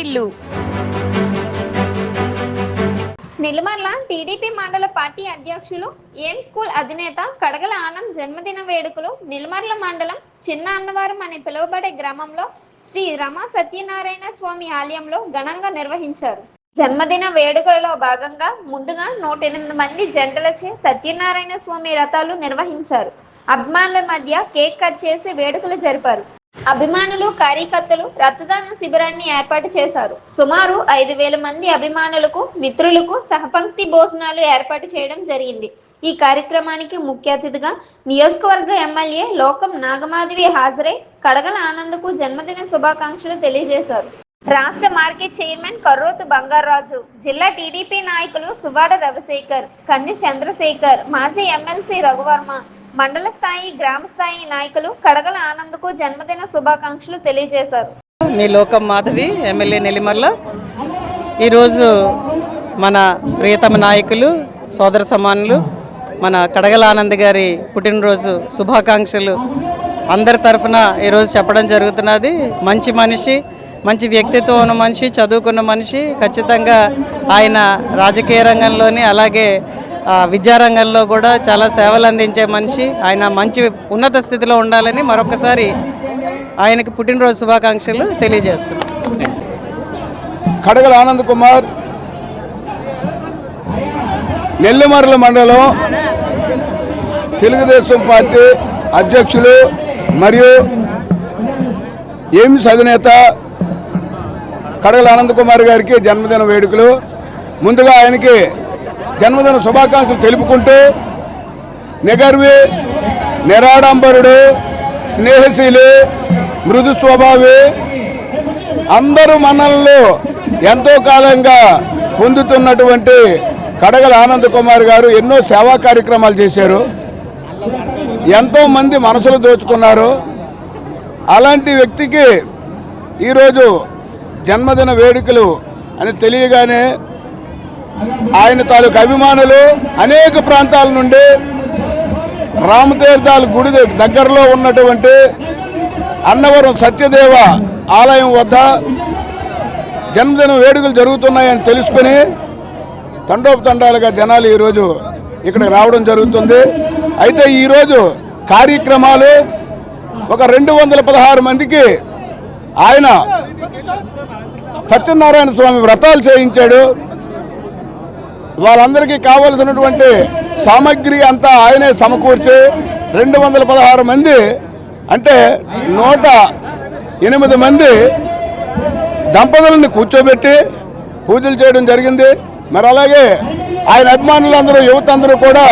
వారిల్లు. Nellimarla TDP మండల party అధ్యక్షులు ఏం స్కూల్ అధినేత కడగల ఆనంద్ జన్మదిన వేడుకలు నెల్లిమర్ల మండలం చిన్న అన్నవరం అని పిలువబడే గ్రామంలో శ్రీ రమా సత్యనారాయణ స్వామి ఆలయంలో ఘనంగా నిర్వహించారు. జన్మదిన వేడుకలలో భాగంగా ముందుగా 108 మంది జంటలచే సత్యనారాయణ స్వామి రథాలు నిర్వహించారు. అభిమానుల మధ్య కేక్ కట్ చేసి వేడుకలు జరిపారు. అభిమానులు కార్యకర్తలు రక్తదాన శిబిరాన్ని ఏర్పాటు చేశారు. సుమారు 5,000 మంది అభిమానులకు మిత్రులకు సహపంక్తి భోజనాలు ఏర్పాటు చేయడం జరిగింది. ఈ కార్యక్రమానికి ముఖ్య అతిథిగా నియోజకవర్గ ఎమ్మెల్యే లోకం నాగమాధవి హాజరై కడగల ఆనంద్కు జన్మదిన శుభాకాంక్షలు తెలియజేశారు. రాష్ట్ర మార్కెట్ చైర్మన్ కర్రోతు బంగారాజు, జిల్లా టీడీపీ నాయకులు సువాడ రవిశేఖర్, కంది చంద్రశేఖర్, మాజీ ఎమ్మెల్సీ రఘువర్మ, మండల స్థాయి గ్రామ స్థాయి నాయకులు కడగల ఆనంద్కు జన్మదిన శుభాకాంక్షలు తెలియజేశారు. మీ లోకం మాధవి, ఎమ్మెల్యే నెల్లిమర్ల. ఈరోజు మన ప్రియతమ నాయకులు సోదర సమానులు మన కడగల ఆనంద్ గారి పుట్టినరోజు శుభాకాంక్షలు అందరి తరఫున ఈరోజు చెప్పడం జరుగుతున్నది. మంచి మనిషి, మంచి వ్యక్తిత్వం ఉన్న మనిషి, చదువుకున్న మనిషి. ఖచ్చితంగా ఆయన రాజకీయ రంగంలోని అలాగే విద్యారంగంలో కూడా చాలా సేవలు అందించే మనిషి. ఆయన మంచి ఉన్నత స్థితిలో ఉండాలని మరొకసారి ఆయనకి పుట్టినరోజు శుభాకాంక్షలు తెలియజేస్తున్నాం. కడగల ఆనంద్ కుమార్ నెల్లిమర్ల మండలం తెలుగుదేశం పార్టీ అధ్యక్షులు మరియు ఎయిమ్స్ అధినేత కడగల ఆనంద్ కుమార్ గారికి జన్మదిన వేడుకలు. ముందుగా ఆయనకి జన్మదిన శుభాకాంక్షలు తెలుపుకుంటూ నిగర్వి, నిరాడంబరుడు, స్నేహశీలి, మృదు స్వభావి, అందరూ మన్ననలు ఎంతో కాలంగా పొందుతున్నటువంటి కడగల ఆనంద్ కుమార్ గారు ఎన్నో సేవా కార్యక్రమాలు చేశారు. ఎంతోమంది మనసులు దోచుకున్నారు. అలాంటి వ్యక్తికి ఈరోజు జన్మదిన వేడుకలు అని తెలియగానే ఆయన తాలూకు అభిమానులు అనేక ప్రాంతాల నుండి రామతీర్థాల గుడి దగ్గరలో ఉన్నటువంటి అన్నవరం సత్యదేవ ఆలయం వద్ద జన్మదిన వేడుకలు జరుగుతున్నాయని తెలుసుకుని తండోపతండాలుగా జనాలు ఈరోజు ఇక్కడికి రావడం జరుగుతుంది. అయితే ఈరోజు కార్యక్రమాలు ఒక 216 మందికి ఆయన సత్యనారాయణ స్వామి వ్రతాలు చేయించాడు. వాళ్ళందరికీ కావలసినటువంటి సామగ్రి అంతా ఆయనే సమకూర్చి 216 మంది అంటే 108 మంది దంపతులను కూర్చోబెట్టి పూజలు చేయడం జరిగింది. మరి అలాగే ఆయన అభిమానులందరూ యువత అందరూ కూడా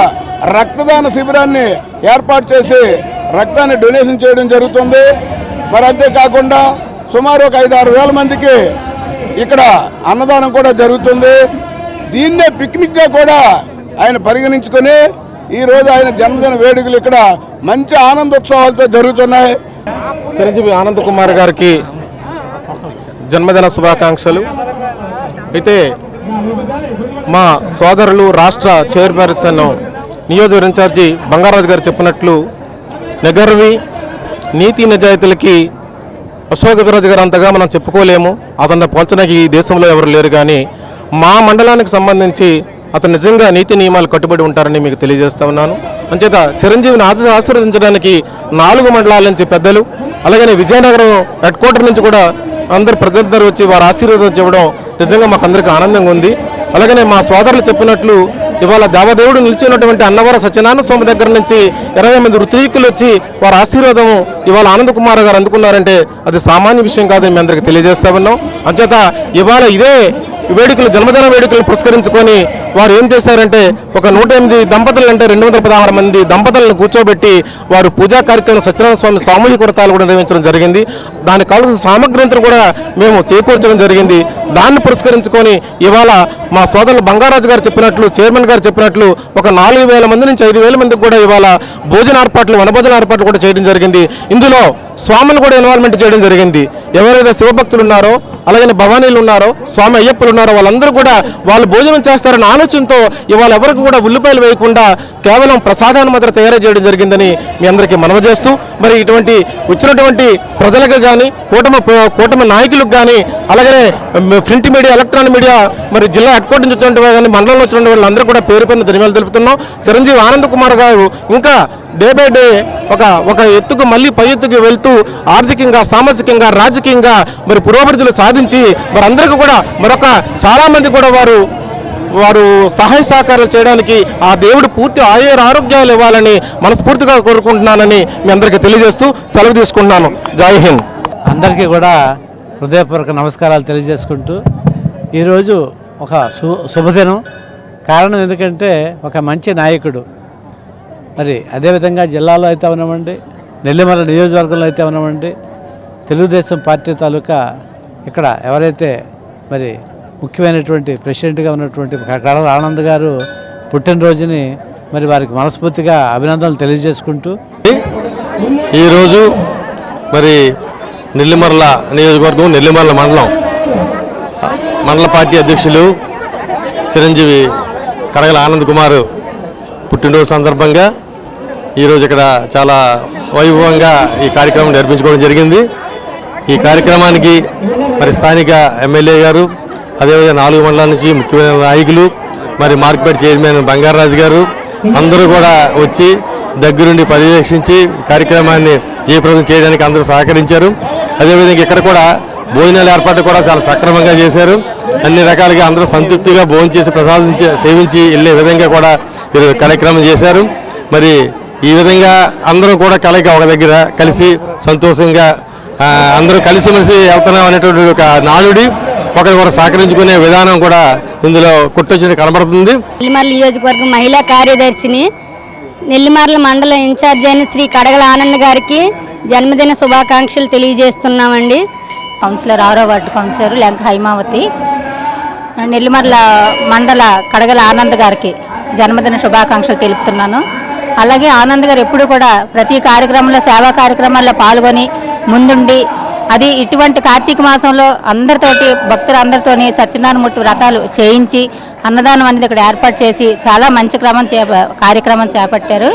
రక్తదాన శిబిరాన్ని ఏర్పాటు చేసి రక్తాన్ని డొనేషన్ చేయడం జరుగుతుంది. మరి అంతేకాకుండా సుమారు ఒక 5-6 వేల మందికి ఇక్కడ అన్నదానం కూడా జరుగుతుంది. దీన్నే పిక్నిక్గా కూడా ఆయన పరిగణించుకొని ఈరోజు ఆయన జన్మదిన వేడుకలు ఇక్కడ మంచి ఆనందోత్సవాలతో జరుగుతున్నాయి. చిరంజీవి ఆనంద్ కుమార్ గారికి జన్మదిన శుభాకాంక్షలు. అయితే మా సోదరులు రాష్ట్ర చైర్పర్సన్ నియోజకవర్గ ఇన్ఛార్జి బంగారాజు గారు చెప్పినట్లు నిగర్వి, నీతి నిజాయితీలకి అశోక్ గజరాజు గారు అంతగా మనం చెప్పుకోలేము. అతన్ని పోల్చడానికి ఈ దేశంలో ఎవరు లేరు. కానీ మా మండలానికి సంబంధించి అతను నిజంగా నీతి నియమాలు కట్టుబడి ఉంటారని మీకు తెలియజేస్తా ఉన్నాను. అంచేత చిరంజీవిని ఆశీర్వదించడానికి 4 మండలాల నుంచి పెద్దలు, అలాగే విజయనగరం హెడ్ క్వార్టర్ నుంచి కూడా అందరు ప్రతినిధులు వచ్చి వారు ఆశీర్వాదం ఇవ్వడం నిజంగా మాకు అందరికీ ఆనందంగా ఉంది. అలాగనే మా సోదరులు చెప్పినట్లు ఇవాళ దేవదేవుడు నిలిచినటువంటి అన్నవరం సత్యనారాయణ స్వామి దగ్గర నుంచి 20 మంది ఋత్వికులు వచ్చి వారి ఆశీర్వాదం ఇవాళ ఆనంద్ కుమార్ గారు అందుకున్నారంటే అది సామాన్య విషయం కాదని మీ అందరికీ తెలియజేస్తా ఉన్నాం. అంచేత ఇవాళ ఇదే వేడుకలు జన్మదిన వేడుకలు పురస్కరించుకొని వారు ఏం చేశారంటే ఒక 108 దంపతులు అంటే 216 మంది దంపతులను కూర్చోబెట్టి వారు పూజా కార్యక్రమం సత్యనారాయణ స్వామి సామూహిక వ్రతాలు కూడా నిర్వహించడం జరిగింది. దానికి కావాల్సిన సామగ్రిని కూడా మేము చేకూర్చడం జరిగింది. దాన్ని పురస్కరించుకొని ఇవాళ మా సోదరులు బంగారాజు గారు చెప్పినట్లు, చైర్మన్ గారు చెప్పినట్లు ఒక 4,000 మంది నుంచి 5,000 మందికి కూడా ఇవాళ భోజన ఏర్పాట్లు, వనభోజన ఏర్పాట్లు కూడా చేయడం జరిగింది. ఇందులో స్వామిని కూడా ఇన్వాల్వ్మెంట్ చేయడం జరిగింది. ఎవరైతే శివభక్తులు ఉన్నారో, అలాగే భవానీలు ఉన్నారో, స్వామి అయ్యప్పలు ఉన్నారో వాళ్ళందరూ కూడా వాళ్ళు భోజనం చేస్తారని ఆలోచనతో ఇవాళ ఎవరికి కూడా ఉల్లిపాయలు వేయకుండా కేవలం ప్రసాదాన్ని మాత్రం తయారు చేయడం జరిగిందని మీ అందరికీ మనవి చేస్తూ, మరి ఇటువంటి వచ్చినటువంటి ప్రజలకు కానీ కూటమి నాయకులకు కానీ అలాగే ప్రింట్ మీడియా, ఎలక్ట్రానిక్ మీడియా, మరి జిల్లా హెడ్ క్వార్టర్ నుంచి వచ్చినటువంటి కానీ మండలంలో వచ్చిన వాళ్ళందరూ కూడా పేరు పేరున ధన్యవాదాలు తెలుపుతున్నాం. చిరంజీవి ఆనంద్ కుమార్ గారు ఇంకా డే బై డే ఒక ఎత్తుకు మళ్ళీ పై ఎత్తుకు వెళ్తూ ఆర్థికంగా, సామాజికంగా, రాజకీయంగా మరి పురోభివృద్ధులు సాధించి మరి అందరికీ కూడా మరొక చాలామంది కూడా వారు సహాయ సహకారాలు చేయడానికి ఆ దేవుడు పూర్తి ఆరోగ్యాలు ఇవ్వాలని మనస్ఫూర్తిగా కోరుకుంటున్నానని మీ అందరికీ తెలియజేస్తూ సెలవు తీసుకుంటున్నాను. జై హింద్. అందరికీ కూడా హృదయపూర్వక నమస్కారాలు తెలియజేసుకుంటూ, ఈరోజు ఒక శుభదినం. కారణం ఎందుకంటే ఒక మంచి నాయకుడు, మరి అదేవిధంగా జిల్లాలో అయితే ఉన్నామండి, నెల్లిమర్ల నియోజకవర్గంలో అయితే ఉన్నామండి, తెలుగుదేశం పార్టీ తాలూకా ఇక్కడ ఎవరైతే మరి ముఖ్యమైనటువంటి ప్రెసిడెంట్గా ఉన్నటువంటి కడగల ఆనంద్ గారు పుట్టినరోజుని మరి వారికి మనస్ఫూర్తిగా అభినందనలు తెలియజేసుకుంటూ, ఈరోజు మరి నెల్లిమర్ల నియోజకవర్గం, నెల్లిమర్ల మండల పార్టీ అధ్యక్షులు చిరంజీవి కడగల ఆనంద్ కుమార్ పుట్టినరోజు సందర్భంగా ఈరోజు ఇక్కడ చాలా వైభవంగా ఈ కార్యక్రమం నిర్వహించుకోవడం జరిగింది. ఈ కార్యక్రమానికి మరి స్థానిక ఎమ్మెల్యే గారు, అదేవిధంగా 4 మండలాల నుంచి ముఖ్యమైన నాయకులు, మరి మార్కెట్ చైర్మన్ బంగారాజు గారు అందరూ కూడా వచ్చి దగ్గరుండి పర్యవేక్షించి కార్యక్రమాన్ని జయప్రదం చేయడానికి అందరూ సహకరించారు. అదేవిధంగా ఇక్కడ కూడా భోజనాల ఏర్పాటు కూడా చాలా సక్రమంగా చేశారు. అన్ని రకాలుగా అందరూ సంతృప్తిగా భోజనం చేసి ప్రసాదం సేవించి వెళ్ళే విధంగా కూడా వీరు కార్యక్రమం చేశారు. మరి ఈ విధంగా అందరూ కూడా కలయిక ఒక దగ్గర కలిసి సంతోషంగా అందరూ కలిసిమెలిసి వెళ్తున్నాం అనేటువంటి ఒక నానుడి, ఒకరికొకరు సహకరించుకునే విధానం కూడా ఇందులో కొట్టొచ్చి కనబడుతుంది. నెల్లిమర్ల నియోజకవర్గం మహిళా కార్యదర్శిని, నెల్లిమర్ల మండల ఇన్ఛార్జ్ అయిన శ్రీ కడగల ఆనంద్ గారికి జన్మదిన శుభాకాంక్షలు తెలియజేస్తున్నామండి. కౌన్సిలర్ 6వ వార్డు కౌన్సిలర్ లెంక హైమావతి, నెల్లిమర్ల మండల కడగల ఆనంద్ గారికి జన్మదిన శుభాకాంక్షలు తెలుపుతున్నాను. అలాగే ఆనంద్ గారు ఎప్పుడు కూడా ప్రతి కార్యక్రమంలో, సేవా కార్యక్రమాల్లో పాల్గొని ముందుండి, అది ఇటువంటి కార్తీక మాసంలో అందరితోటి భక్తులందరితోని సత్యనారాయణమూర్తి వ్రతాలు చేయించి అన్నదానం అనేది ఇక్కడ ఏర్పాటు చేసి చాలా మంచి కార్యక్రమం చేపట్టారు.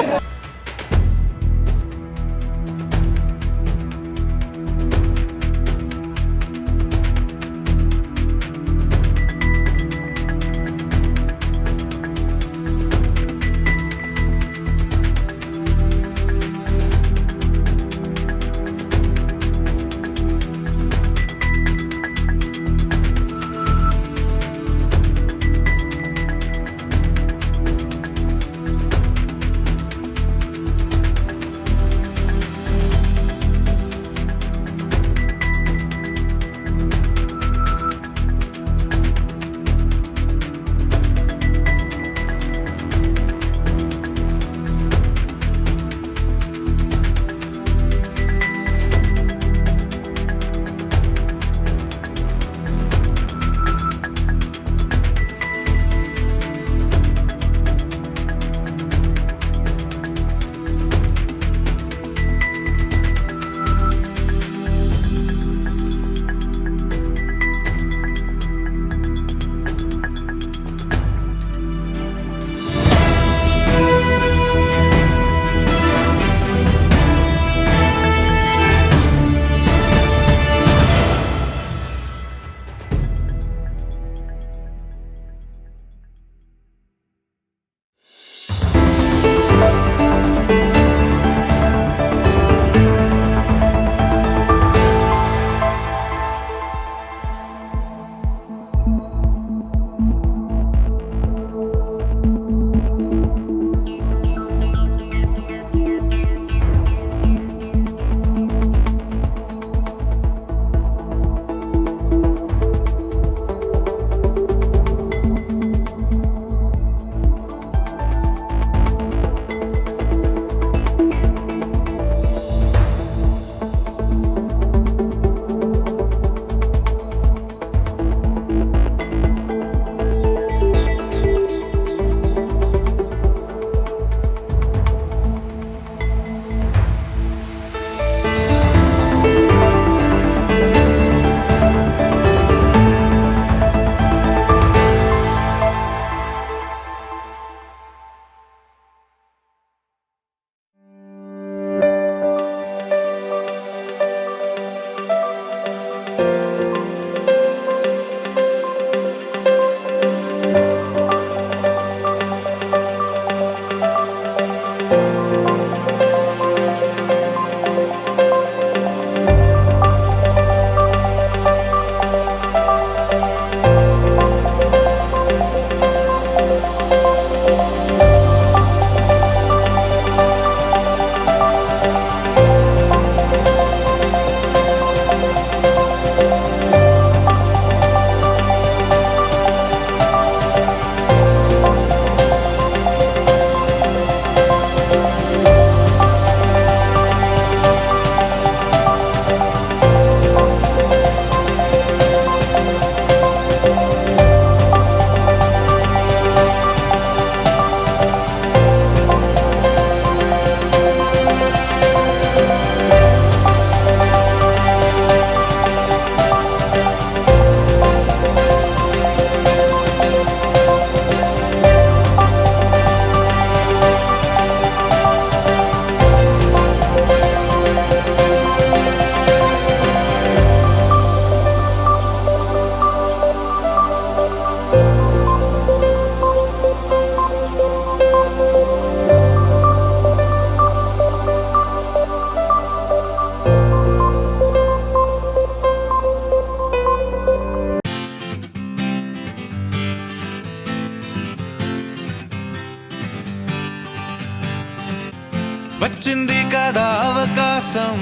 కదా అవకాశం,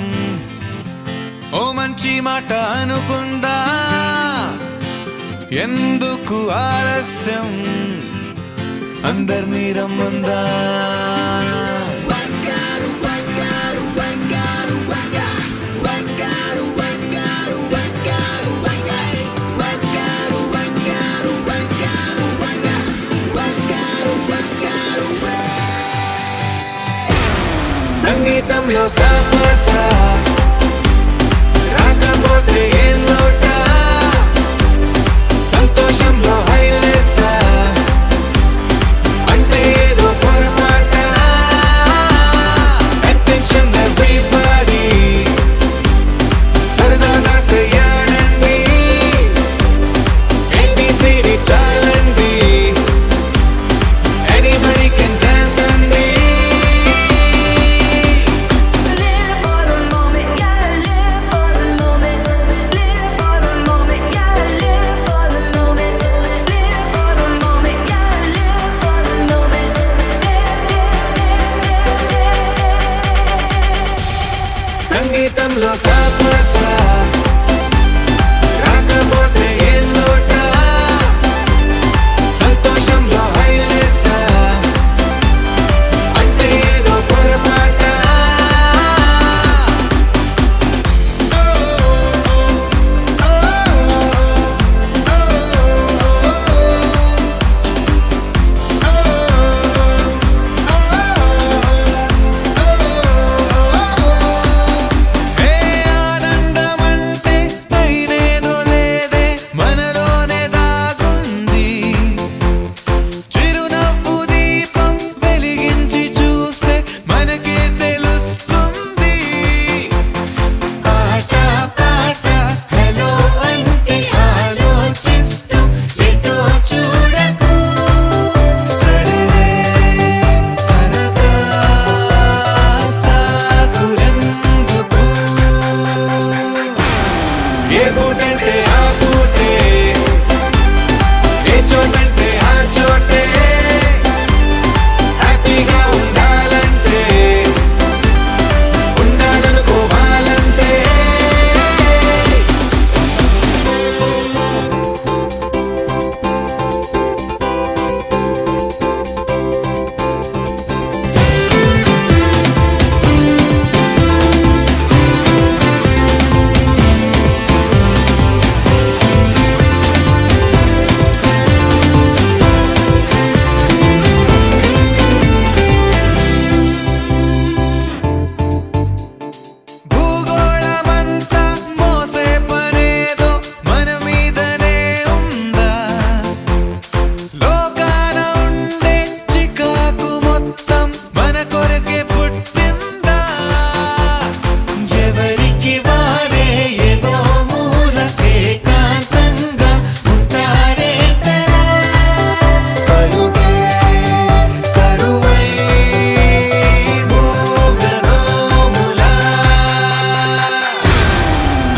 ఓ మంచి మాట అనుకుందా, ఎందుకు ఆలస్యం, అందర్నీ రమ్మందా. సంగీతంలో సాపసా రాకపోతే ఏం లోట, సంతోషంలో హైలేసా అంటే ఏదో పొరపాట. అటెన్షన్ ఎవ్రీబడీ సరదాగా చేయాలండి, ABCD చాలండి, anybody can dance అండి. సంగీతంలో సాపసా రాకపోతే ఏం లోట, సంతోషంలో హైలేసా అంటే ఏదో పొరపాట. ఏ ఆనందమంటే పైనేదో లేదే, మనలోనే దాగుంది. చిరునవ్వు దీపం వెలిగించి చూస్తే మనకే తెలుస్తుంది. ఆట పాట హలో అంటే ఆలోచిస్తూ ఎటో చూడకు, సరే అనగా సాగులెందుకు. ఏ పూటంటే ఆ పూటే, ఏ చోటంటే ఆ చోటే, హ్యాపీగా ఉండాలంటే ఉండాలనుకోవాలంటే. భూగోళమంతా మోసే పనేదో మన మీదనే ఉందా, లోకాన ఉండే చికాకు మొత్తం మన కొరకే పుట్టిందా. ఎవరికి వారే ఏదో మూల ఏకాంతంగా ఉంటారేంటరా, కలుగే కరువై మోగనోములా.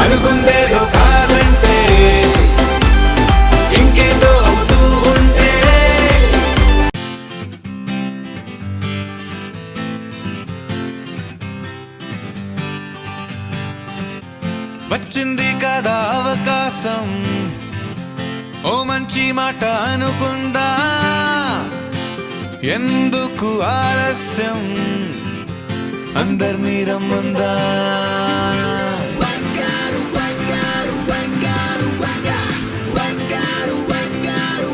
అనుకుందేదో కాదంటే ఇంకేదో అవుతూ ఉంటే. వచ్చింది కదా అవకాశం, ఓ మంచి మాట అనుకుందా, ఎందుకు ఆలస్యం, అందర్నీ రమ్మందా. Wangaru, wangaru, wangaru, wangaru, wangaru, wangaru, wangaru.